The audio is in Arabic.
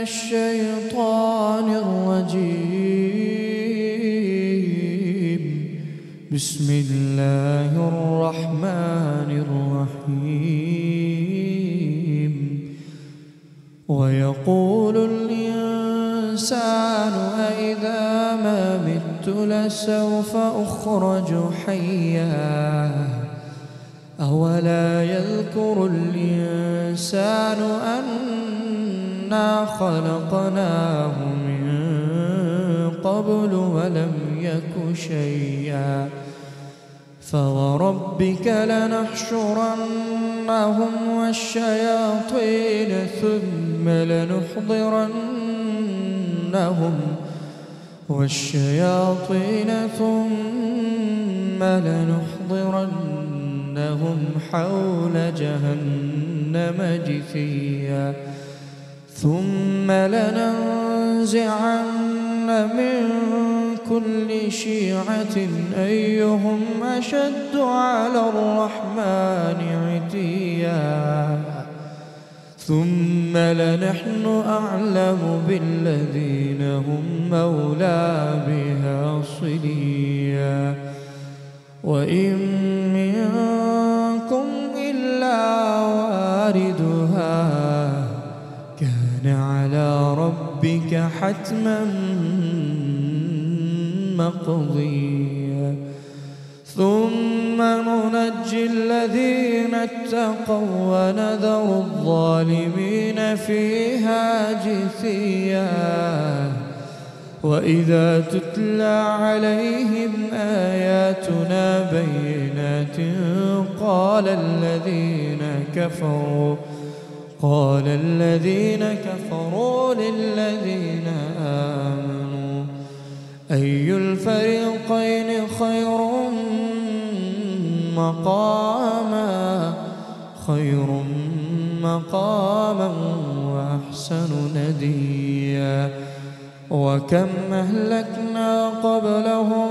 الشيطان الرجيم. بسم الله الرحمن الرحيم. ويقول الإنسان أإذا ما مت لسوف أخرج حيا أولا يذكر الإنسان أنا خلقناه من قبل ولم يك شيئا فوربك لنحشرنهم والشياطين ثم لنحضرنهم حول جهنم جثيا ثم لننزعن من كل شيعة أيهم أشد على الرحمن عتيا ثم لنحن أعلم بالذين هم أولى بها صليا وإن منكم إلا واردها كان على ربك حتما مقضيا ثم ننجي الذين اتقوا ونذر الظالمين فيها جثيا وإذا تتلى عليهم آياتنا بينات قال الذين كفروا للذين آمنوا أي الفريقين خير مقاما وأحسن نديا وكم أهلكنا قبلهم